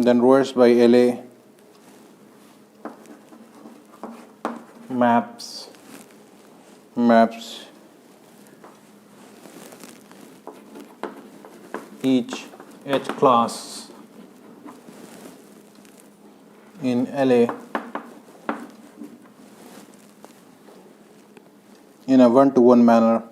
then rho s by LA maps each H class in LA in a one-to-one manner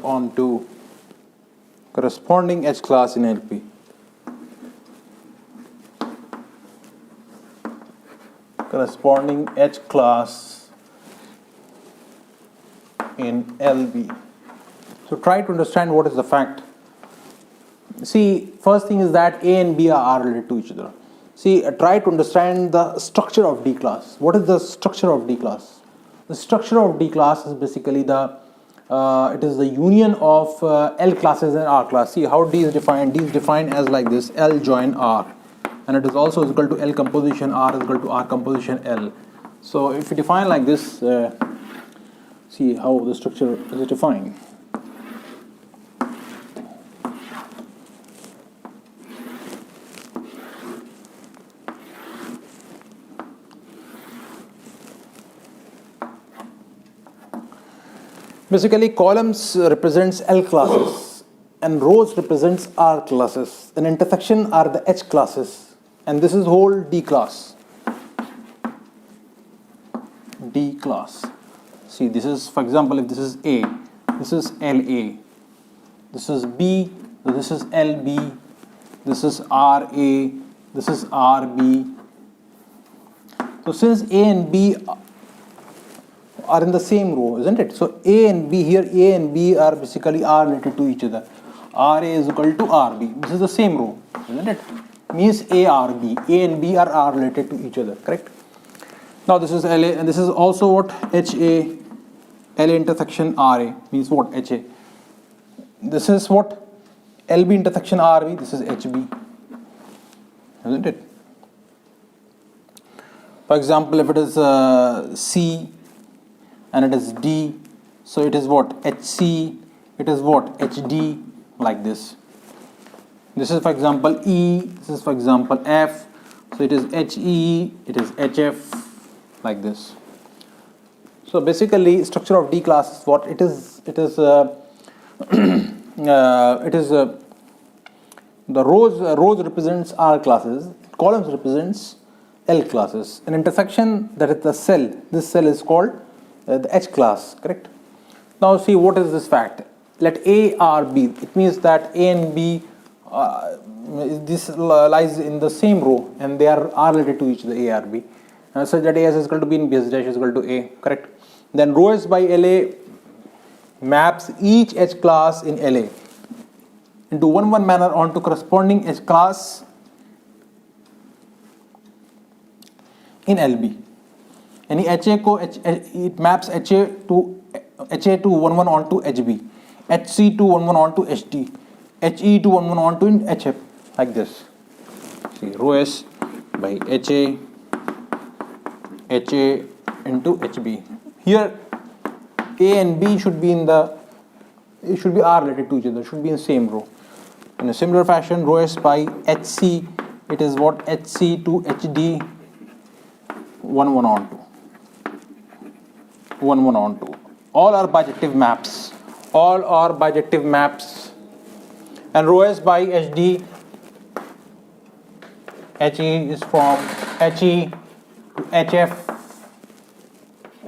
onto corresponding H class in LP. Corresponding H class in LB. So try to understand what is the fact. See, first thing is that A and B are related to each other. See, try to understand the structure of D class. What is the structure of D class? The structure of D class is basically it is the union of L classes and R class. See how D is defined. D is defined as like this: L join R, and it is also equal to L composition R is equal to R composition L. So if you define like this, see how the structure is defined. Basically, columns represents L classes and rows represents R classes. An intersection are the H classes, and this is whole D class. D class. See, this is, for example, if this is A, this is LA, this is B, this is LB, this is RA, this is RB. So since A and B are in the same row, isn't it? So A and B here, A and B are basically are related to each other. RA is equal to RB. This is the same row, isn't it? Means ARB. A and B are related to each other, correct? Now this is LA, and this is also what? HA. LA intersection RA means what? HA. This is what? LB intersection RB. This is HB, isn't it? For example, if it is C and it is D, so it is what? HC, it is what? HD, like this. This is, for example, E, this is, for example, F, so it is HE, it is HF, like this. So basically, structure of D class is what? It is the rows represents R classes, columns represents L classes. An intersection, that is the cell, this cell is called the H class, correct? Now see, what is this fact? Let A, R, B. It means that A and B, this lies in the same row, and they are related to each other, A, R, B. Such that AS is equal to B and BS dash is equal to A, correct? Then rho S by LA maps each H class in LA into one manner onto corresponding H class in LB. Any HA को it maps HA to one onto HB, HC to one onto HT, HE to one onto HF, like this. See, rho S by HA into HB. Here A and B should be R related to each other, should be in same row. In a similar fashion, rho S by HC, it is what? HC to HD one onto. All are bijective maps. And rho S by HD, HE is from HE to HF.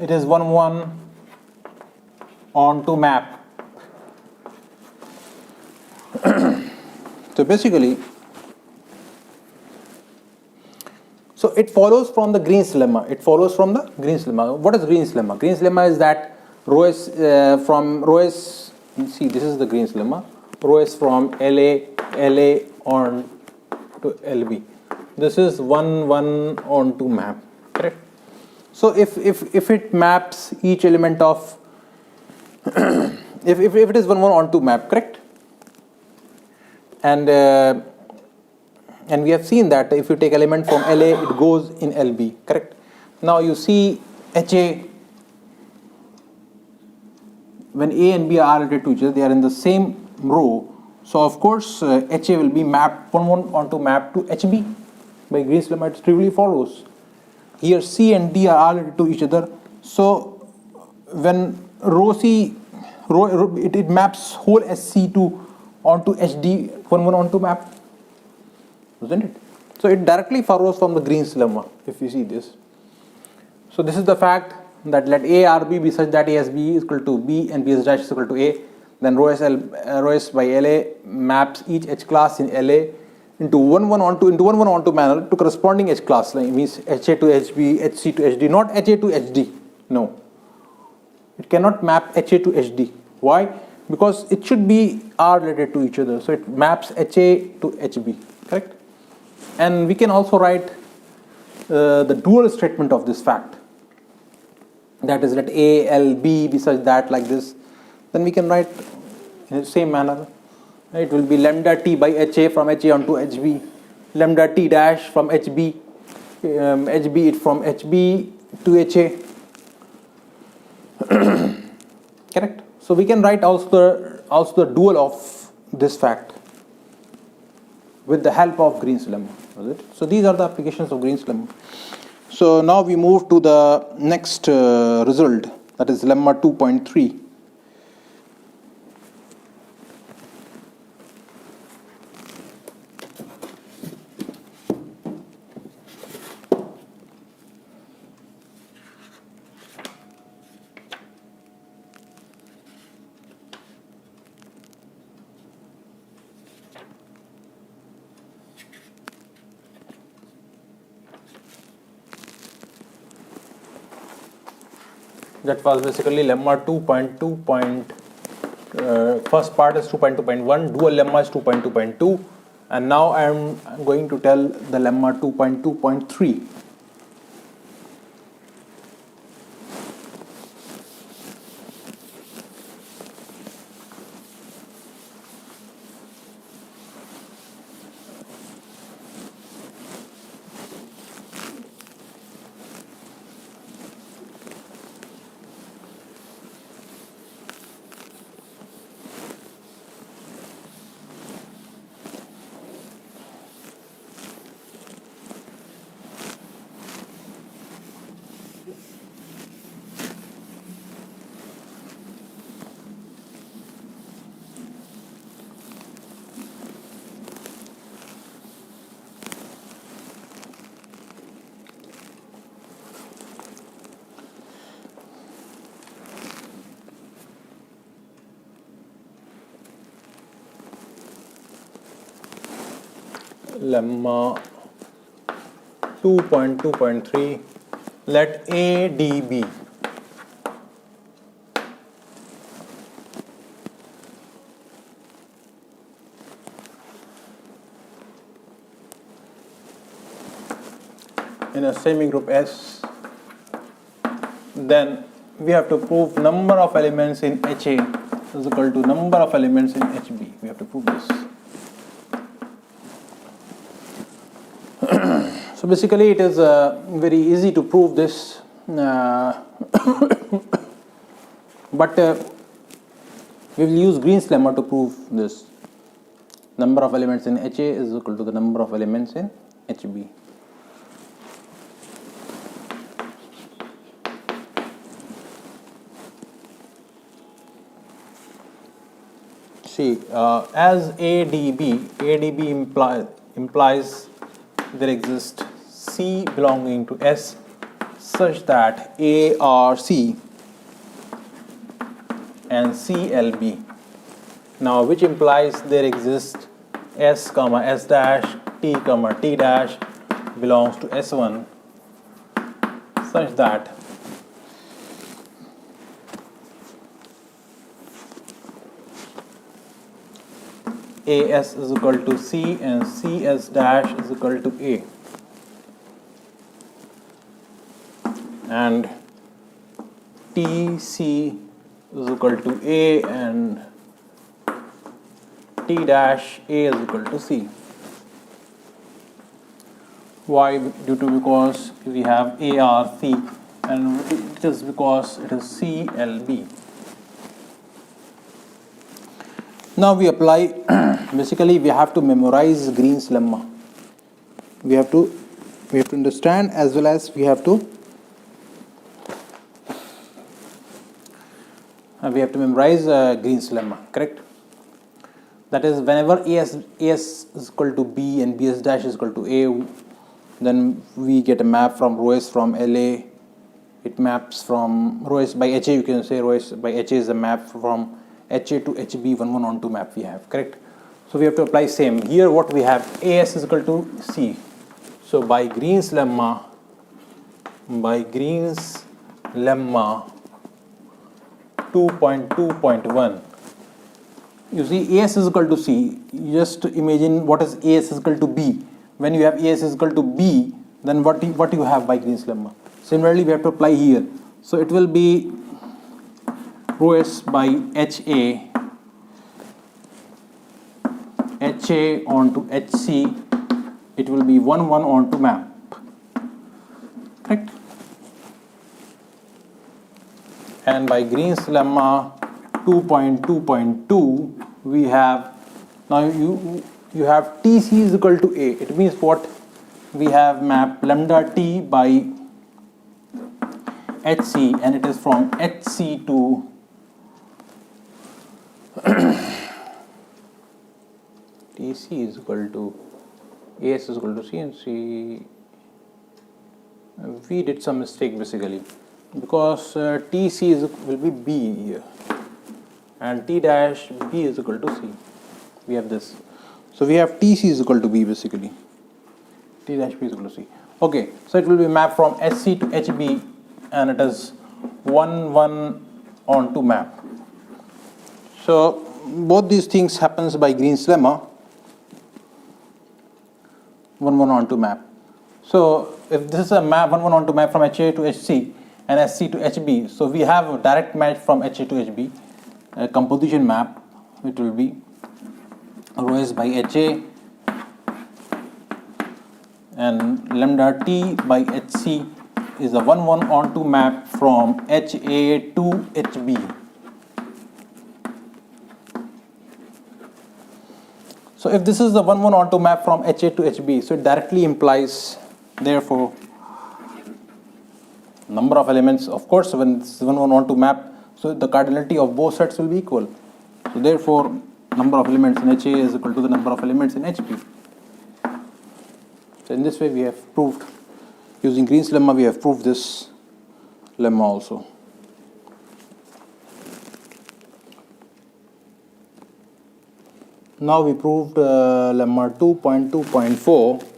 It is one onto map. So basically, so it follows from the Green's lemma. What is Green's lemma? Green's lemma is that rho S see, this is the Green's lemma. Rho S from LA on to LB. This is one onto map, correct? So if it maps each element of if it is one onto map, correct? And And we have seen that if you take element from LA, it goes in LB, correct? Now you see HA, when A and B are related to each other, they are in the same row. So of course, HA will be mapped one onto map to HB. By Green's lemma, it trivially follows. Here C and D are related to each other. So when rho C, it maps whole SC2 onto HD, one onto map, isn't it? So it directly follows from the Green's lemma, if you see this. So this is the fact that let A R B be such that A S B is equal to B and B S dash is equal to A. Then rho S by LA maps each H class in LA into one onto manner to corresponding H class, like means HA to HB, HC to HD, not HA to HD. No, it cannot map HA to HD. Why? Because it should be R related to each other. So it maps HA to HB, correct? And we can also write the dual statement of this fact. That is, let A, L, B be such that like this. Then we can write in the same manner. It will be lambda T by HA from HA onto HB, lambda T dash from HB, HB it from HB to HA. Correct? So we can write also the dual of this fact with the help of Green's lemma. So these are the applications of Green's lemma. So now we move to the next result, that is lemma 2.3. That was basically lemma 2.2. First part is 2.2.1, dual lemma is 2.2.2, and now I am going to tell the lemma 2.2.3. Lemma 2.2.3, let A D B. In a semigroup S, then we have to prove number of elements in HA is equal to number of elements in HB. We have to prove this. So basically it is very easy to prove this, but we will use Green's lemma to prove this. Number of elements in HA is equal to the number of elements in HB. See, as ADB implies there exists C belonging to S such that A R C and CLB. Now, which implies there exists S comma S dash T comma T dash belongs to S1 such that AS is equal to C and CS dash is equal to A, and TC is equal to A and T dash A is equal to C. Why? Due to because we have A, R, C, and it is because it is C, L, B. Now we apply, basically we have to memorize Green's lemma. We have to understand as well as we have to memorize Green's lemma, correct? That is, whenever AS is equal to B and BS dash is equal to A, then we get a map from rho S from LA. It maps from rho S by HA, you can say rho S by HA is a map from HA to HB, 1 1 on 2 map we have, correct? So we have to apply same. Here what we have, AS is equal to C. So by Green's lemma 2.2.1, you see AS is equal to C. You just imagine what is AS is equal to B. When you have AS is equal to B, then what you have by Green's lemma. Similarly, we have to apply here. So it will be rho S by HA onto HC. It will be 1 1 onto map, correct? And by Green's lemma 2.2.2, we have, now you have TC is equal to A. It means what? We have map lambda T by HC, and it is from HC to TC is equal to AS is equal to C, and C, we did some mistake basically, because TC will be B here, and T dash B is equal to C. We have this. So we have TC is equal to B basically. T dash B is equal to C. Okay, so it will be mapped from SC to HB, and it is 1 1 onto map. So both these things happens by Green's lemma, 1 1 onto map. So if this is a map 1 1 onto map from HA to HC and SC to HB, so we have a direct match from HA to HB, a composition map. It will be rho S by HA and lambda T by HC is a 1 1 onto map from HA to HB. So if this is the 1 1 onto map from HA to HB, so it directly implies, therefore, number of elements. Of course, when this is 1 1 onto map, so the cardinality of both sets will be equal. So therefore, number of elements in HA is equal to the number of elements in HB. So in this way we have proved, using Green's lemma we have proved this lemma also. Now we proved lemma 2.2.4.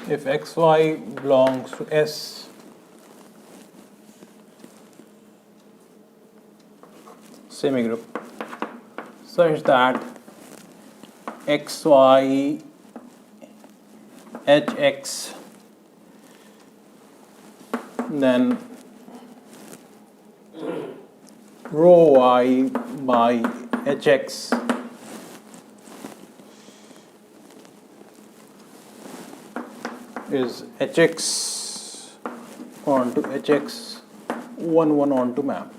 If xy belongs to S semigroup such that xy hx, then rho y by hx is hx onto hx 1 1 onto map.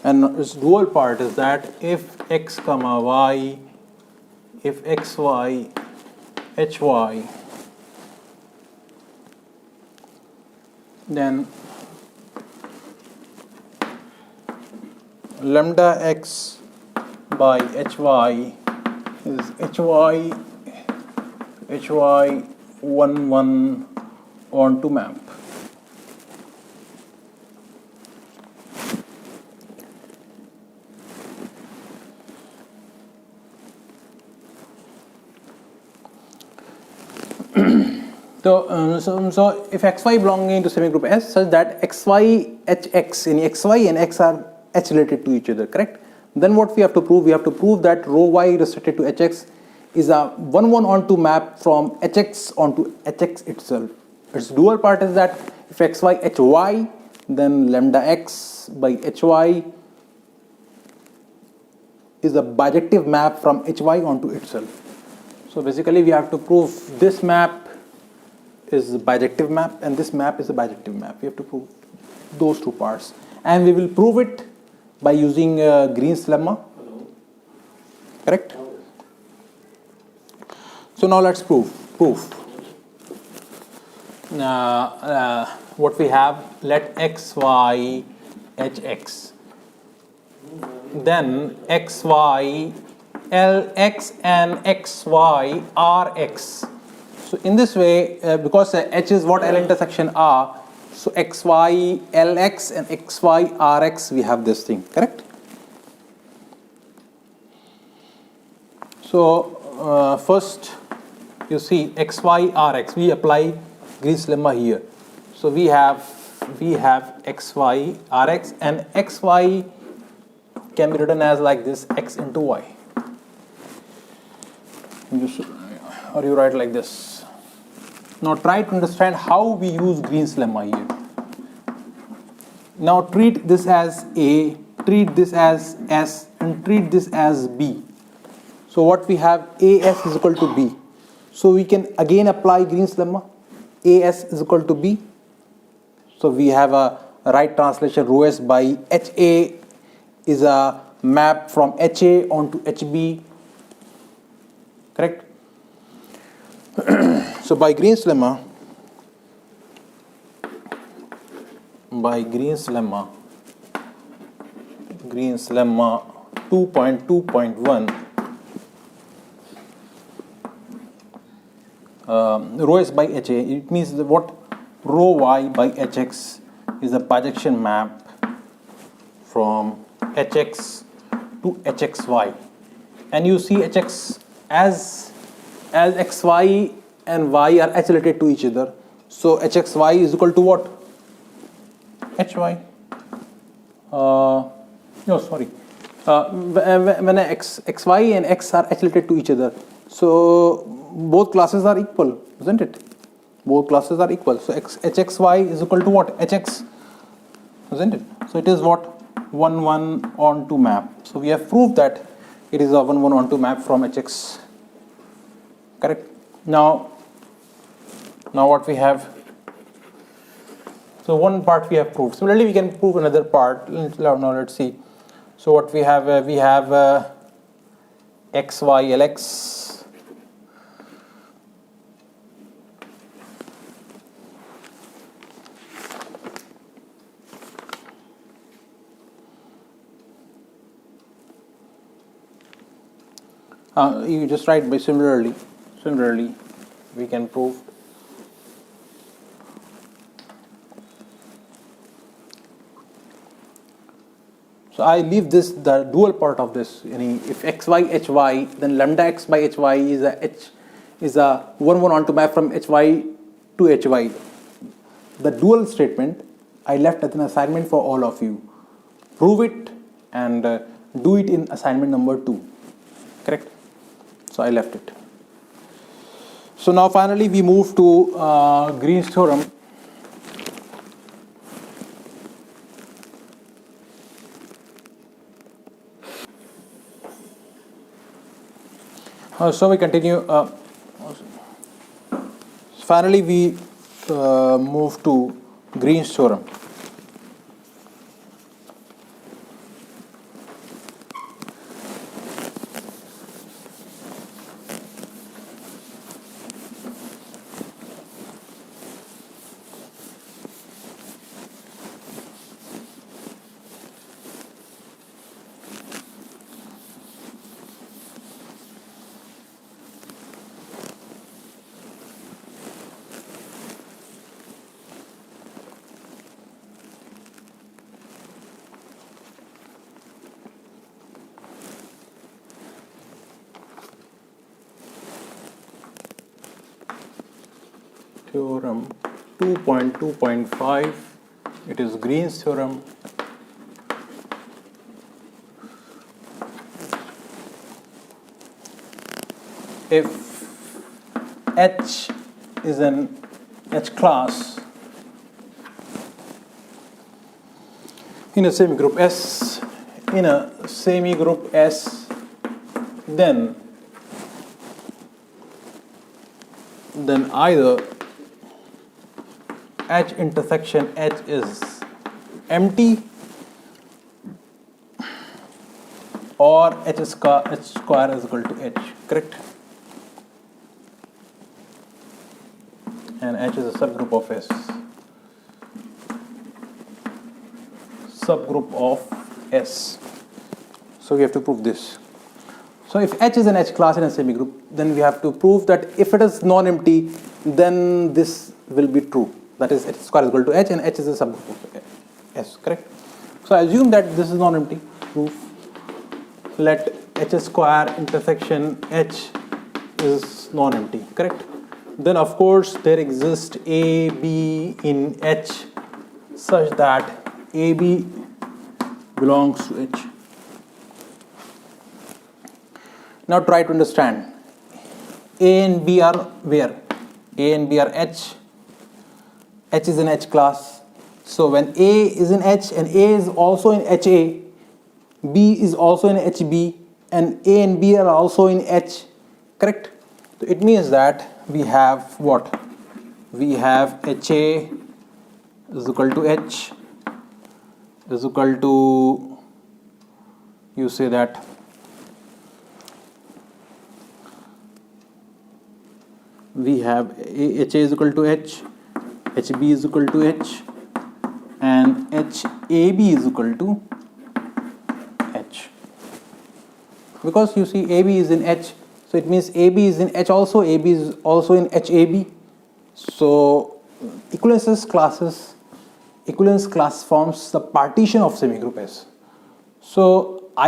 and its dual part is that if x comma y, if xy hy, then lambda x by hy is hy 1 1 onto map. So if xy belonging to semigroup S such that xy hx, any xy and x are h related to each other, correct? Then what we have to prove? We have to prove that rho y restricted to hx is a 1 1 onto map from hx onto hx itself. Its dual part is that if xy hy, then lambda x by hy is a bijective map from hy onto itself. So basically we have to prove this map is a bijective map and this map is a bijective map. We have to prove those two parts, and we will prove it by using Green's lemma. Correct? So now let's prove. What we have, let xy hx, then xy lx and xy rx. So in this way, because h is what L intersection R, so xy lx and xy rx, we have this thing, correct? So first you see xy rx, we apply Green's lemma here. So we have xy rx, and xy can be written as like this, x into y. Or you write like this. Now try to understand how we use Green's lemma here. Now treat this as A, treat this as S, and treat this as B. So what we have, AS is equal to B. So we can again apply Green's lemma. AS is equal to B. So we have a right translation, rho S by HA is a map from HA onto HB. Correct? So by Green's lemma 2.2.1, rho S by HA, it means that what rho Y by HX is a bijection map from HX to HXY, and you see HX as xy and y are h related to each other. So hxy is equal to what? Hy. When xy and x are h related to each other, so both classes are equal, isn't it? Both classes are equal. So hxy is equal to what? Hx, isn't it? So it is what? 1 1 onto map. So we have proved that it is a 1 1 onto map from hx. Correct? Now what we have, so one part we have proved. Similarly, we can prove another part. Now let's see. So what we have, xy lx, you just write by similarly we can prove. So I leave this, the dual part of this. If xy hy, then lambda x by hy is a 1 1 onto map from hy to hy. The dual statement I left as an assignment for all of you. Prove it and do it in assignment number 2. Correct? So I left it. So now finally we move to Green's theorem. So we continue. Finally we move to Green's theorem. Theorem 2.2.5, it is Green's theorem. If H is an H class in a semigroup S, then either H intersection H is empty or H square is equal to H, correct? And H is a subgroup of S. Subgroup of S. So we have to prove this. So if H is an H class in a semigroup, then we have to prove that if it is non-empty, then this will be true. That is, H square is equal to H, and H is a subgroup of S, correct? So I assume that this is non-empty. Proof. Let H square intersection H is non-empty, correct? Then of course there exists A, B in H such that AB belongs to H. Now try to understand. A and B are where? A and B are H. H is in H class. So when A is in H and A is also in HA, B is also in HB, and A and B are also in H, correct? So it means that we have what? We have HA is equal to H is equal to, you say that we have HA is equal to H, HB is equal to H, and HAB is equal to H. Because you see AB is in H, so it means AB is in H also, AB is also in HAB. So equivalence class forms the partition of semigroup S. So